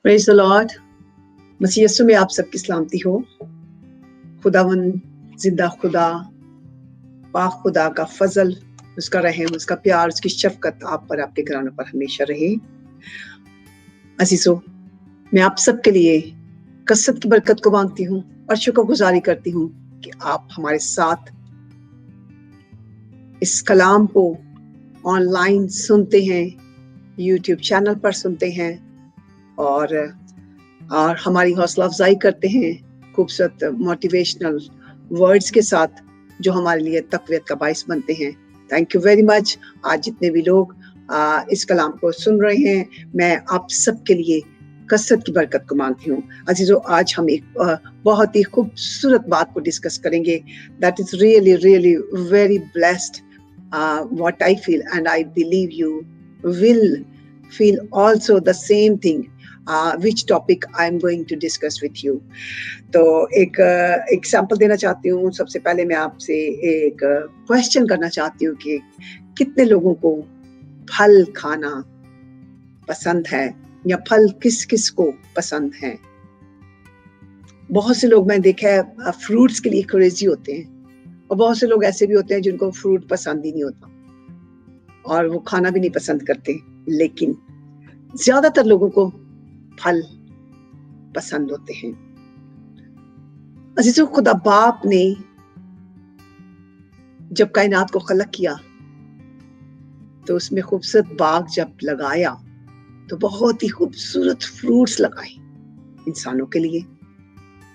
Praise the lord. मसीह यीशु में आप सबकी सलामती हो। खुदावंद जिंदा खुदा, पाक खुदा का फजल, उसका रहम, उसका प्यार, उसकी शफकत आप पर, आपके घरानों पर हमेशा रहे। अजीजों, मैं आप सबके लिए कसरत की बरकत को मांगती हूँ और शुक्रगुजारी करती हूँ कि आप हमारे साथ इस कलाम को ऑनलाइन सुनते हैं, यूट्यूब चैनल पर सुनते हैं और हमारी हौसला अफजाई करते हैं खूबसूरत मोटिवेशनल वर्ड्स के साथ जो हमारे लिए तकवीत का बाइस बनते हैं। Thank you very much. आज जितने भी लोग इस कलाम को सुन रहे हैं, मैं आप सबके लिए कसरत की बरकत को मांगती हूँ। अजीजों, आज हम एक बहुत ही खूबसूरत बात को डिस्कस करेंगे। That is really really very blessed what I feel and I believe you will feel also the same thing which topic I am going to discuss with you. तो एक एग्जाम्पल देना चाहती हूँ। सबसे पहले मैं आपसे एक क्वेश्चन करना चाहती हूँ कि कितने लोगों को फल खाना पसंद है या फल किस किस को पसंद है। बहुत से लोग मैं देखा है फ्रूट्स के लिए क्रेजी होते हैं और बहुत से लोग ऐसे भी होते हैं जिनको फ्रूट पसंद ही नहीं होता और वो खाना भी नहीं पसंद करते, लेकिन ज्यादातर लोगों को फल पसंद होते हैं। अजीजों, खुदा बाप ने जब कायनात को खलक किया तो उसमें खूबसूरत बाग जब लगाया तो बहुत ही खूबसूरत फ्रूट्स लगाए इंसानों के लिए,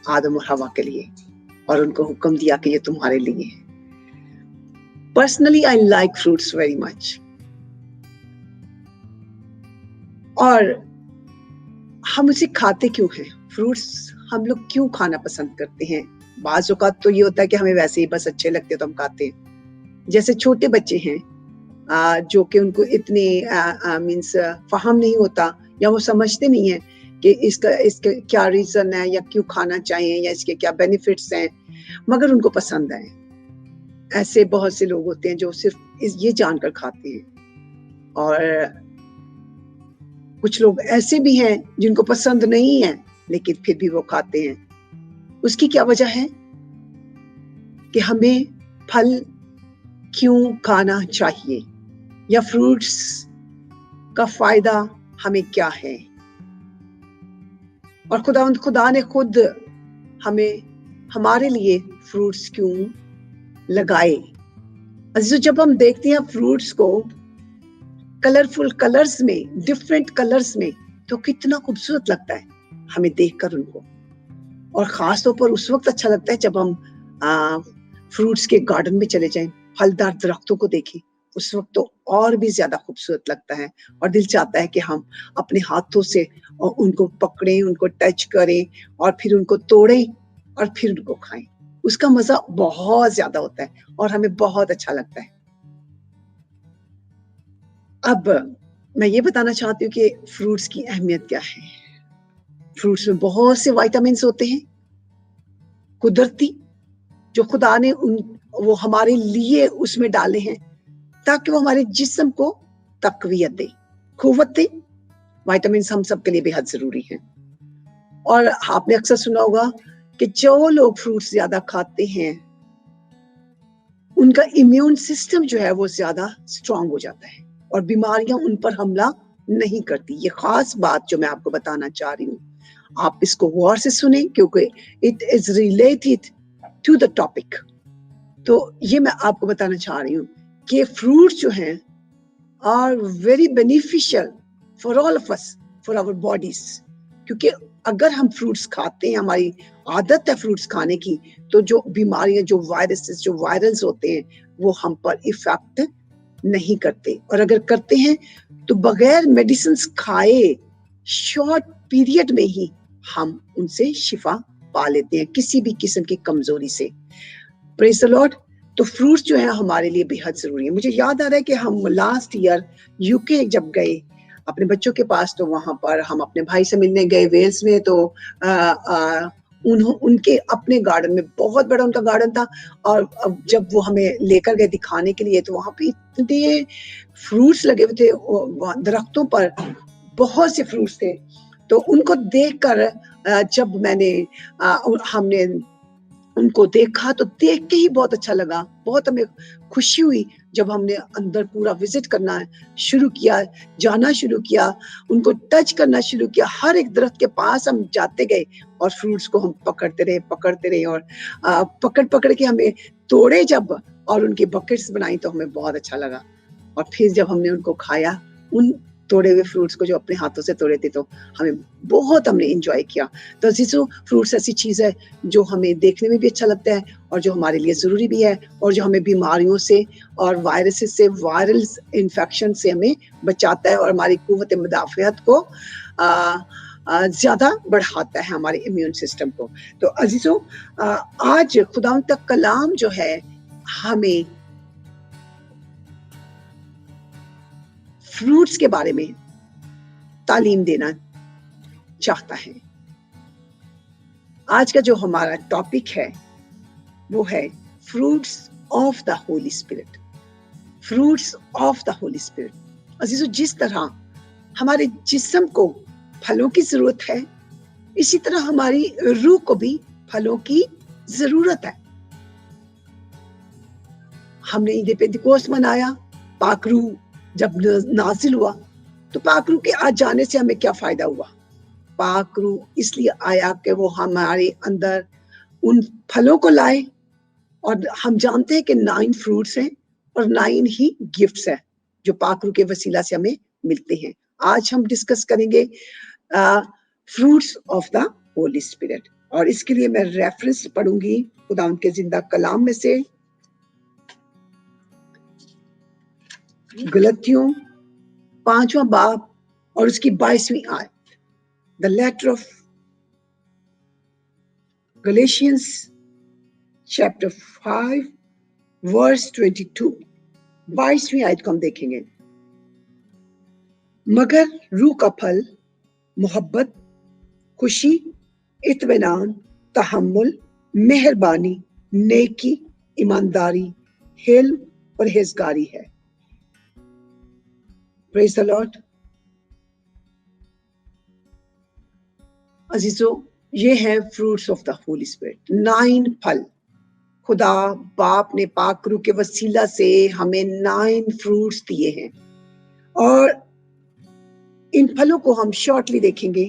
आदम और हवा के लिए, और उनको हुक्म दिया कि ये तुम्हारे लिए है। Personally I like fruits very much. और हम उसे खाते क्यों हैं? फ्रूट्स हम लोग क्यों खाना पसंद करते हैं? बाज़ औक़ात तो ये होता है कि हमें वैसे ही बस अच्छे लगते हैं तो हम खाते हैं। जैसे छोटे बच्चे हैं जो कि उनको इतने मीन्स फहम नहीं होता या वो समझते नहीं है कि इसका क्या रीज़न है या क्यों खाना चाहिए या इसके क्या बेनिफिट्स हैं, मगर उनको पसंद है। ऐसे बहुत से लोग होते हैं जो सिर्फ ये जानकर खाते हैं, और कुछ लोग ऐसे भी हैं जिनको पसंद नहीं है लेकिन फिर भी वो खाते हैं। उसकी क्या वजह है कि हमें फल क्यों खाना चाहिए या फ्रूट्स का फायदा हमें क्या है, और खुदा ने खुद हमें हमारे लिए फ्रूट्स क्यों लगाए। अजीजों, जब हम देखते हैं फ्रूट्स को कलरफुल कलर्स में, डिफरेंट कलर्स में, तो कितना खूबसूरत लगता है हमें देखकर उनको। और खास तौर पर उस वक्त अच्छा लगता है जब हम फ्रूट्स के गार्डन में चले जाएं, फलदार दरख्तों को देखें, उस वक्त तो और भी ज्यादा खूबसूरत लगता है और दिल चाहता है कि हम अपने हाथों से उनको पकड़ें, उनको टच करें और फिर उनको तोड़ें और फिर उनको खाएं। उसका मजा बहुत ज्यादा होता है और हमें बहुत अच्छा लगता है। अब मैं ये बताना चाहती हूँ कि फ्रूट्स की अहमियत क्या है। फ्रूट्स में बहुत से विटामिन्स होते हैं कुदरती, जो खुदा ने वो हमारे लिए उसमें डाले हैं ताकि वो हमारे जिस्म को तकवीयत दे, कुव्वत दे। विटामिन्स हम सब के लिए बेहद जरूरी हैं। और आपने अक्सर सुना होगा कि जो लोग फ्रूट्स ज्यादा खाते हैं उनका इम्यून सिस्टम जो है वो ज्यादा स्ट्रांग हो जाता है और बीमारियां उन पर हमला नहीं करती। ये खास बात जो मैं आपको बताना चाह रही हूँ, आप इसको गौर से सुने क्योंकि it is related to the topic. तो ये मैं आपको बताना चाह रही हूँ कि फ्रूट्स जो हैं are very beneficial for all of us, for our bodies. क्योंकि अगर हम फ्रूट्स खाते हैं, हमारी आदत है फ्रूट्स खाने की, तो जो बीमारियां, जो वायरसेस, जो वायरल्स होते हैं वो हम पर इफेक्ट नहीं करते, और अगर करते हैं तो बगैर मेडिसिन खाए शॉर्ट पीरियड में ही हम उनसे शिफा पा लेते हैं किसी भी किस्म की कमजोरी से। Praise the Lord. तो फ्रूट्स जो है हमारे लिए बेहद जरूरी है। मुझे याद आ रहा है कि हम लास्ट ईयर यूके जब गए अपने बच्चों के पास, तो वहां पर हम अपने भाई से मिलने गए वेल्स में। तो उनके अपने गार्डन में, बहुत बड़ा उनका गार्डन था, और जब वो हमें लेकर गए दिखाने के लिए तो वहां पे इतने फ्रूट्स लगे हुए थे दरख्तों पर, बहुत से फ्रूट्स थे। تو उनको देखकर जब हमने उनको देखा तो देख के ही बहुत अच्छा लगा, बहुत हमें खुशी हुई जब हमने अंदर पूरा विजिट करना शुरू किया, जाना शुरू किया, उनको टच करना शुरू किया। हर एक दरख्त के पास हम जाते गए और फ्रूट्स को हम पकड़ते रहे और पकड़ के हमें तोड़े जब और उनकी बकेट्स बनाई तो हमें बहुत अच्छा लगा। और फिर जब हमने उनको खाया, उन तोड़े हुए फ्रूट्स को जो अपने हाथों से तोड़े थे, तो हमने एंजॉय किया। तो अजीजों, फ्रूट्स ऐसी चीज है जो हमें देखने में भी अच्छा लगता है और जो हमारे लिए जरूरी भी है, और जो हमें बीमारियों से और वायरसेस से, वायरल इन्फेक्शन से हमें बचाता है और हमारी कुव्वत मुदाफ़ियत को ज्यादा बढ़ाता है, हमारे इम्यून सिस्टम को। तो अजीजों, आज खुदावंद का कलाम जो है हमें फ्रूट्स के बारे में तालीम देना चाहता है। आज का जो हमारा टॉपिक है वो है fruits of the holy spirit. Fruits of the holy spirit. अजीजों, जिस तरह हमारे जिस्म को फलों की जरूरत है, इसी तरह हमारी रूह को भी फलों की जरूरत है। हमने ईद पेंतिकोस्त मनाया, पाकरू जब नाजिल हुआ, तो पाकरू के आ जाने से हमें क्या फायदा हुआ? पाकरू इसलिए आया कि वो हमारे अंदर उन फलों को लाए, और हम जानते हैं कि 9 फ्रूट्स हैं और 9 ही गिफ्ट्स हैं जो पाकरू के वसीला से हमें मिलते हैं। आज हम डिस्कस करेंगे fruits of the holy spirit, और इसके लिए मैं रेफरेंस पढ़ूंगी खुदावंद के जिंदा कलाम में से गलतियों 5वां बाब और उसकी 22वीं आयत। The letter of Galatians chapter 5 verse 22, 22वीं आयत को हम देखेंगे। मगर रूह का फल मोहब्बत, खुशी, इत्मीनान, तहम्मुल, मेहरबानी, नेकी, ईमानदारी, हिल्म, परहेजगारी है। Praise the Lord. अजीजों, ये है fruits of the holy spirit. 9 फल खुदा बाप ने पाकरू के वसीला से हमें 9 फ्रूट्स दिए हैं, और इन फलों को हम शॉर्टली देखेंगे।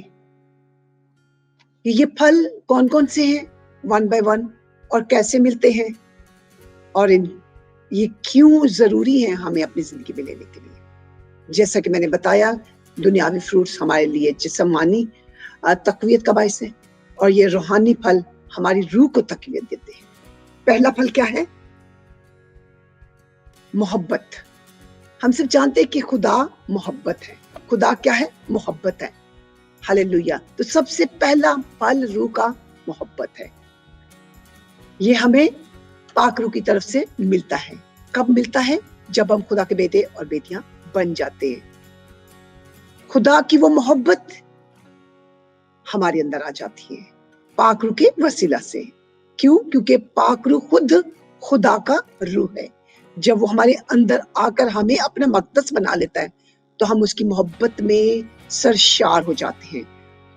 ये फल कौन कौन से हैं, 1 बाय 1, और कैसे मिलते हैं, और ये क्यों जरूरी है हमें अपनी जिंदगी में लेने के लिए। जैसा कि मैंने बताया, दुनियावी फ्रूट्स हमारे लिए जिस्मानी तकवीत का बायस है, और ये रूहानी फल हमारी रूह को तकवीत देते हैं। पहला फल क्या है? मोहब्बत। हम सब जानते हैं कि खुदा मोहब्बत है। खुदा क्या है? मोहब्बत है। हालेलुया। तो सबसे पहला फल रूह का मोहब्बत है। ये हमें पाक रूह की तरफ से मिलता है। कब मिलता है? जब हम खुदा के बेटे और बेटियां बन जाते हैं। खुदा की वो मोहब्बत हमारे अंदर आ जाती है पाक रूह के वसीला से। क्यों? क्योंकि पाक रूह खुद खुदा का रूह है। जब वो हमारे अंदर आकर हमें अपना मक़दस बना लेता है, तो हम उसकी मोहब्बत में सरशार हो जाते हैं,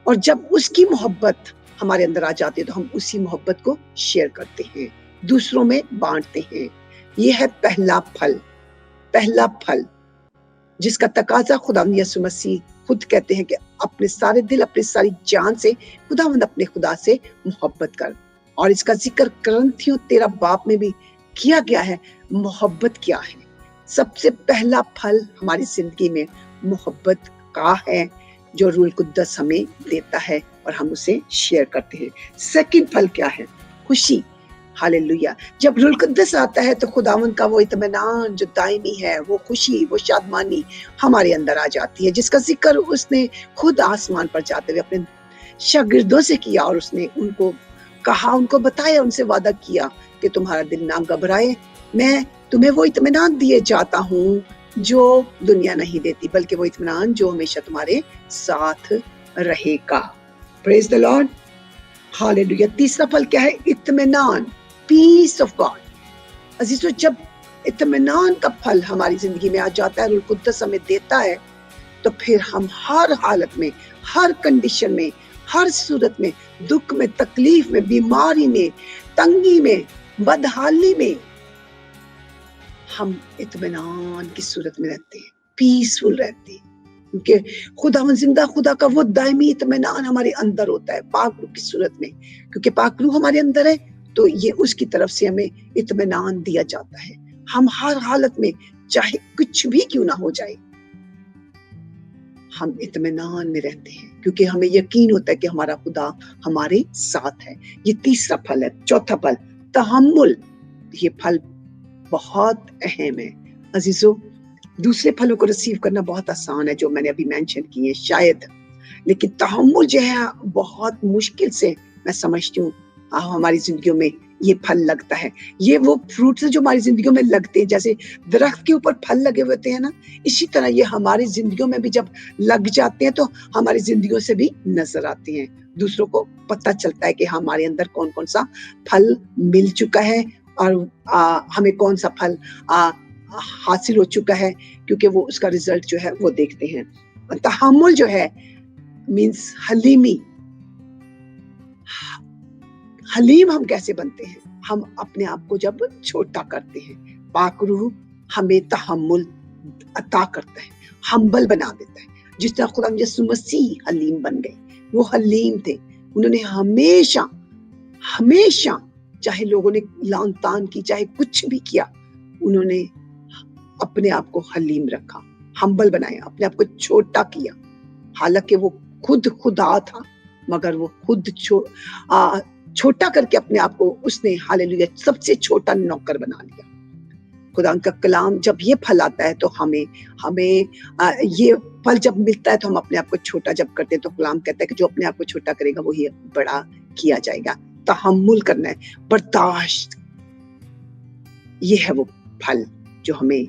और जब उसकी मोहब्बत हमारे अंदर आ जाती है तो हम उसी मोहब्बत को शेयर करते हैं, दूसरों में बांटते हैं। ये है पहला फल। पहला फल जिसका तकाजा खुदावंद यीशु मसीह खुद कहते हैं कि अपने सारे दिल, अपनी सारी जान से खुदावंद अपने खुदा से मोहब्बत कर। और इसका जिक्र करंथियों 13 बाब में भी किया गया है। मोहब्बत क्या है? सबसे पहला फल हमारी जिंदगी में मोहब्बत का है, जो रूह कुद्दस हमें देता है और हम उसे शेयर करते हैं। सेकंड फल क्या है? खुशी। हालेलुया। जब रूह कुद्दस आता है तो खुदावंद का वो इत्मीनान जो दायमी है, वो खुशी, वो शादमानी हमारे अंदर आ जाती है, जिसका जिक्र उसने खुद आसमान पर जाते हुए अपने शागिर्दों से किया, और उसने उनको कहा, उनको बताया, उनसे वादा किया कि तुम्हारा दिल ना घबराए, मैं तुम्हें वो इत्मीनान दिए जाता हूँ जो दुनिया नहीं देती, बल्कि वो इत्मीनान जो हमेशा तुम्हारे साथ रहेगा। Praise the Lord. हालेलुया। तीसरा फल क्या है? इत्मीनान, पीस ऑफ गॉड। अजीजों, जब इत्मीनान का फल हमारी जिंदगी में आ जाता है, रूह कुद्दस हमें देता है, तो फिर हम हर हालत में, हर कंडीशन में, हर सूरत में, दुख में, तकलीफ में, बीमारी में, तंगी में, बदहाली में हम इत्मीनान की सूरत में रहते हैं, पीसफुल रहते हैं, क्योंकि खुदा जिंदा खुदा का वो दायमी इत्मीनान हमारे अंदर होता है पाक रूह की सूरत में। क्योंकि पाक रूह हमारे अंदर है तो ये उसकी तरफ से हमें इत्मीनान दिया जाता है। हम हर हालत में, चाहे कुछ भी क्यों ना हो जाए, हम इत्मीनान में रहते हैं, क्योंकि हमें यकीन होता है कि हमारा खुदा हमारे साथ है। ये तीसरा फल है। चौथा फल तहम्मुल। ये फल बहुत अहम है अजीजों। दूसरे फलों को रिसीव करना बहुत आसान है जो मैंने अभी मेंशन किए शायद, लेकिन तहम्मुल जो है बहुत मुश्किल से मैं समझती हूँ हमारी जिंदगियों में ये फल लगता है। ये वो फ्रूट्स जो हमारी जिंदगियों में लगते हैं, जैसे दरख्त के ऊपर फल लगे हुए होते हैं ना, इसी तरह ये हमारी जिंदगियों में भी जब लग जाते हैं तो हमारी जिंदगियों से भी नजर आते हैं। दूसरों को पता चलता है कि हमारे अंदर कौन कौन सा फल मिल चुका है और हमें कौन सा फल हासिल हो चुका है, क्योंकि वो उसका रिजल्ट जो है वो देखते हैं। तहम्मुल जो है मीन्स हलीमी। हलीम हम कैसे बनते हैं? हम अपने आप को जब छोटा करते हैं, पाक रूह हमें तहम्मुल अता करता है, हम्बल बना देता है। जिस तरह खुदा यीशु मसीह हलीम बन गए, वो हलीम थे। उन्होंने हमेशा हमेशा, चाहे लोगों ने लान तान की, चाहे कुछ भी किया, उन्होंने अपने आप को हलीम रखा, हम्बल बनाया, अपने आप को छोटा किया। हालांकि वो खुद खुदा था, मगर वो खुद छोटा करके अपने आप को उसने हालेलुया सबसे छोटा नौकर बना लिया। खुदा का कलाम जब ये फल आता है तो हमें ये फल जब मिलता है तो हम अपने आप को छोटा जब करते हैं तो कलाम कहता है कि जो अपने आप को छोटा करेगा वो ही बड़ा किया जाएगा। तहम्मुल करना है, बर्दाश्त, ये है वो फल जो हमें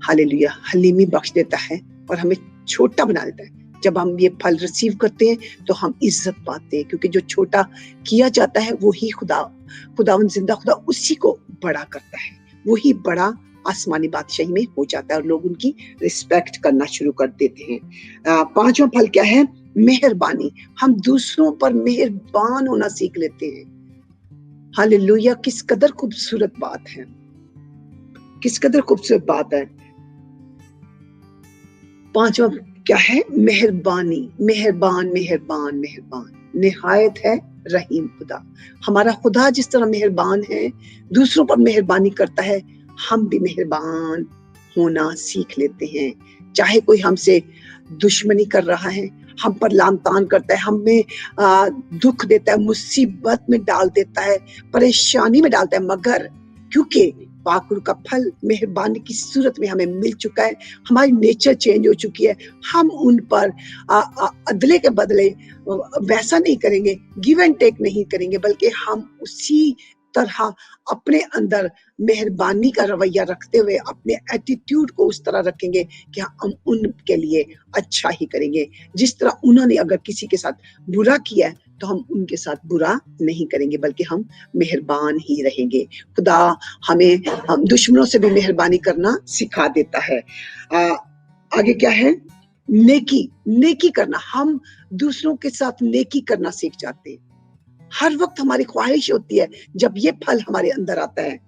हालेलुया हलीमी बख्श देता है और हमें छोटा बना देता है। जब हम ये फल रिसीव करते हैं तो हम इज्जत पाते हैं, क्योंकि जो छोटा किया जाता है वही खुदावन जिंदा खुदा उसी को बड़ा करता है, वही बड़ा आसमानी बादशाही में हो जाता है और लोग उनकी रिस्पेक्ट करना शुरू कर देते हैं। पांचवा फल क्या है? मेहरबानी। हम दूसरों पर मेहरबान होना सीख लेते हैं। हालेलुया, किस कदर खूबसूरत बात है, किस कदर खूबसूरत बात है। पांचवा क्या है? मेहरबानी। मेहरबान मेहरबान मेहरबान, निहायत है रहीम खुदा। हमारा खुदा जिस तरह मेहरबान है, दूसरों पर मेहरबानी करता है, हम भी मेहरबान होना सीख लेते हैं। चाहे कोई हमसे दुश्मनी कर रहा है, हम पर लान तान करता है, हमें दुख देता है, मुसीबत में डाल देता है, परेशानी में डालता है, मगर क्योंकि पाक रूह का फल मेहरबानी की सूरत में हमें मिल चुका है, हमारी नेचर चेंज हो चुकी है, हम उन पर अदले के बदले वैसा नहीं करेंगे, गिव एंड टेक नहीं करेंगे, बल्कि हम उसी तरह अपने अंदर मेहरबानी का रवैया रखते हुए अपने एटीट्यूड को उस तरह रखेंगे कि हम उनके लिए अच्छा ही करेंगे। जिस तरह उन्होंने अगर किसी के साथ बुरा किया है तो हम उनके साथ बुरा नहीं करेंगे, बल्कि हम मेहरबान ही रहेंगे। खुदा हमें हम दुश्मनों से भी मेहरबानी करना सिखा देता है। आगे क्या है? नेकी। नेकी करना, हम दूसरों के साथ नेकी करना सीख जाते हैं। हर वक्त हमारी ख्वाहिश होती है जब ये फल हमारे अंदर आता है,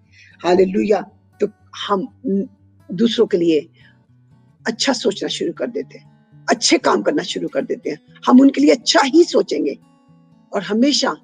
हालेलुया, तो हम दूसरों के लिए अच्छा सोचना शुरू कर देते हैं, अच्छे काम करना शुरू कर देते हैं। हम उनके लिए अच्छा ही सोचेंगे और हमेशा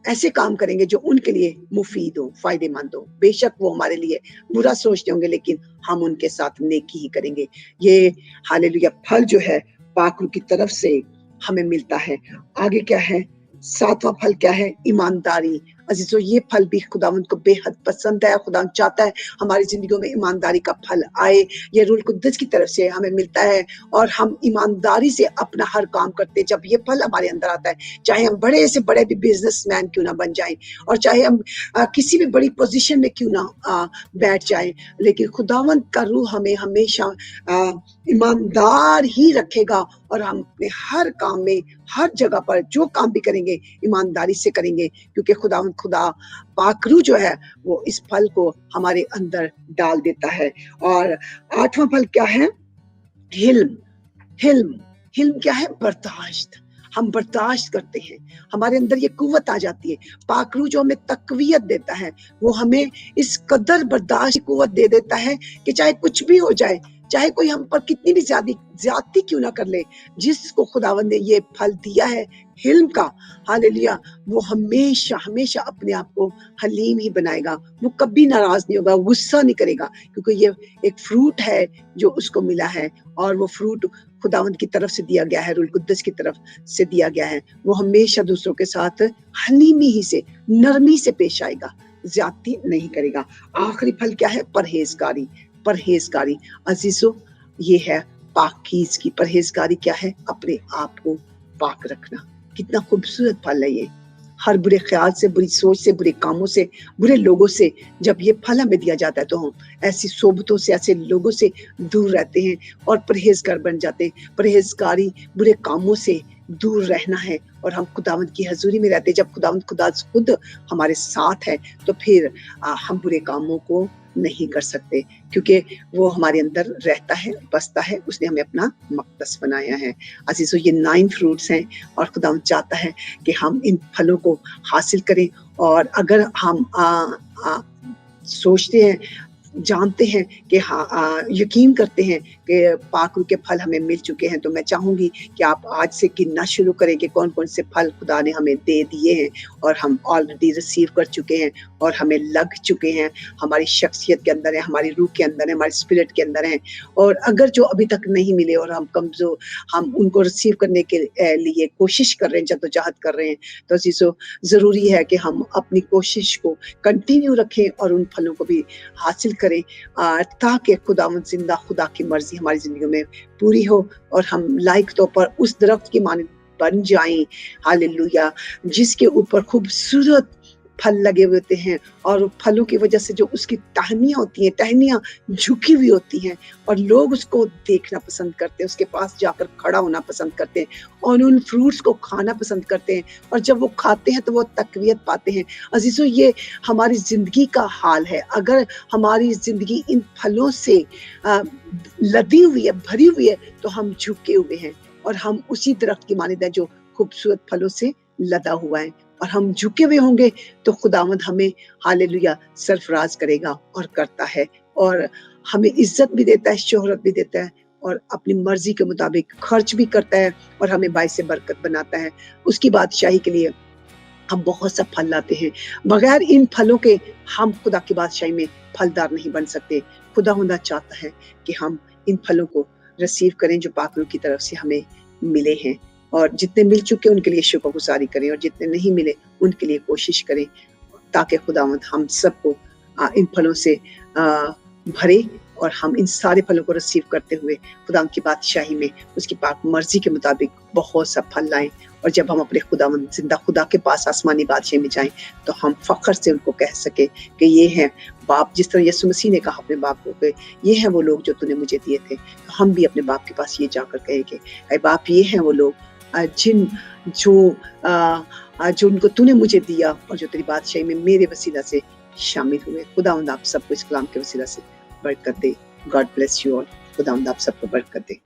ऐसे काम करेंगे जो उनके लिए मुफीद हो, फायदेमंद हो। बेशक वो हमारे लिए बुरा सोचते होंगे, लेकिन हम उनके साथ नेकी ही करेंगे। ये हालेलुया फल जो है पाक रूह की तरफ से हमें मिलता है। आगे क्या है? सातवां फल क्या है? ईमानदारी। अजीजों, ये फल भी खुदावंद को बेहद पसंद है। खुदावंद चाहता है हमारी जिंदगियों में ईमानदारी का फल आए। ये रूल कुद्दस की तरफ से हमें मिलता है और हम ईमानदारी से अपना हर काम करते हैं। जब ये फल हमारे अंदर आता है, चाहे हम बड़े से बड़े भी बिजनेसमैन क्यों ना बन जाएं और चाहे हम किसी भी बड़ी पोजीशन में क्यों ना बैठ जाएं, लेकिन खुदावंद का रूह हमें हमेशा ईमानदार ही रखेगा और हम अपने हर काम में, हर जगह पर जो काम भी करेंगे ईमानदारी से करेंगे, क्योंकि खुदा पाक रूह जो है वो इस फल को हमारे अंदर डाल देता है। और आठवां फल क्या है? हिल्म। हिल्म, हिल्म क्या है? बर्दाश्त। हम बर्दाश्त करते हैं, हमारे अंदर ये कुव्वत आ जाती है। पाकरू जो हमें तकवीयत देता है, वो हमें इस कदर बर्दाश्त की कुव्वत दे देता है कि चाहे कुछ भी हो जाए, चाहे कोई हम पर कितनी भी ज्यादती क्यों ना कर ले, जिसको खुदावंद ने ये फल दिया है हिल्म का, हालेलुया, वो हमेशा हमेशा अपने आप को हलीम ही बनाएगा। वो कभी नाराज नहीं होगा, गुस्सा नहीं करेगा, क्योंकि ये एक फ्रूट है जो उसको मिला है, और वो फ्रूट खुदावंद की तरफ से दिया गया है, रूल कुद्दस की तरफ से दिया गया है। वो हमेशा दूसरों के साथ हलीमी ही से, नरमी से पेश आएगा, ज्यादती नहीं करेगा। आखिरी फल क्या है? परहेजगारी। परहेजगारी अजीजों, ये है पाकीज़ की। परहेजगारी क्या है? अपने आप को पाक रखना। कितना खूबसूरत फल है ये। हर बुरे ख्याल से, बुरी सोच से, बुरे कामों से, बुरे लोगों से जब ये फल हमें दिया जाता है, तो हम ऐसी सोबतों से, ऐसे लोगों से दूर रहते हैं और परहेजगार बन जाते हैं। परहेजगारी बुरे कामों से दूर रहना है, और हम खुदावंद की हजूरी में रहते हैं। जब खुदावंद खुद हमारे साथ है, तो फिर हम बुरे कामों को नहीं कर सकते, क्योंकि वो हमारे अंदर रहता है, बसता है, उसने हमें अपना मक़दस बनाया है। अज़ीज़ों, ये 9 फ्रूट्स हैं, और खुदावंद चाहता है कि हम इन फलों को हासिल करें। और अगर हम सोचते हैं, जानते हैं कि यकीन करते हैं कि पाकरू के फल हमें मिल चुके हैं, तो मैं चाहूंगी कि आप आज से गिनना शुरू करें कि कौन कौन से फल खुदा ने हमें दे दिए हैं, और हम ऑलरेडी रिसीव कर चुके हैं, और हमें लग चुके हैं, हमारी शख्सियत के अंदर है, हमारी रूह के अंदर है, हमारी स्पिरिट के अंदर है। और अगर जो अभी तक नहीं मिले और हम कमजोर, हम उनको रिसीव करने के लिए कोशिश कर रहे हैं, जद्दोजहद कर रहे हैं, तो अजीजों, जरूरी है कि हम अपनी कोशिश को कंटिन्यू रखें और उन फलों को भी हासिल करें, ताकि खुदावंद जिंदा खुदा की मर्जी हमारी जिंदगी में पूरी हो, और हम लायक तौर पर उस दरख्त की मानद बन जाएं, हालेलुया, जिसके ऊपर खूबसूरत फल लगे हुए होते हैं, और फलों की वजह से जो उसकी टहनियाँ होती हैं, टहनियाँ झुकी हुई होती हैं, और लोग उसको देखना पसंद करते हैं, उसके पास जाकर खड़ा होना पसंद करते हैं, और उन फ्रूट्स को खाना पसंद करते हैं, और जब वो खाते हैं तो वो तकवीत पाते हैं। अजीजों, ये हमारी जिंदगी का हाल है। अगर हमारी जिंदगी इन फलों से लदी हुई है, भरी हुई है, तो हम झुके हुए हैं, और हम उसी दरख्त की मानद है जो खूबसूरत फलों से लदा हुआ है, और हम झुके हुए होंगे तो खुदावंद हमें हालेलुया सरफराज करेगा, और करता है, और हमें इज्जत भी देता है, शोहरत भी देता है, और अपनी मर्जी के मुताबिक खर्च भी करता है, और हमें बाइस बरकत बनाता है। उसकी बादशाही के लिए हम बहुत सा फल लाते हैं। बगैर इन फलों के हम खुदा की बादशाही में फलदार नहीं बन सकते। खुदावंद चाहता है कि हम इन फलों को रिसीव करें जो पाकरू की तरफ से हमें मिले हैं, और जितने मिल चुके उनके लिए शुक्रगुजारी करें, और जितने नहीं मिले उनके लिए कोशिश करें, ताकि खुदावंद हम सबको इन फलों से भरे, और हम इन सारे फलों को रिसीव करते हुए खुदावंद की बादशाही में उसकी पाक मर्जी के मुताबिक बहुत सा फल लाएं। और जब हम अपने खुदावंद जिंदा खुदा के पास आसमानी बादशाही में जाएं, तो हम फख्र से उनको कह सके कि ये हैं बाप, जिस तरह यीशु मसीह ने कहा अपने बाप को कि ये हैं वो लोग जो तूने मुझे दिए थे, तो हम भी अपने बाप के पास ये जाकर कहें कि ऐ बाप, ये हैं वो लोग जो उनको तूने मुझे दिया, और जो तेरी बादशाही में मेरे वसीला से शामिल हुए। खुदावंद आप सबको इस कलाम के वसीला से बरकत दे। God bless you all. खुदावंद आप सबको बरकत दे।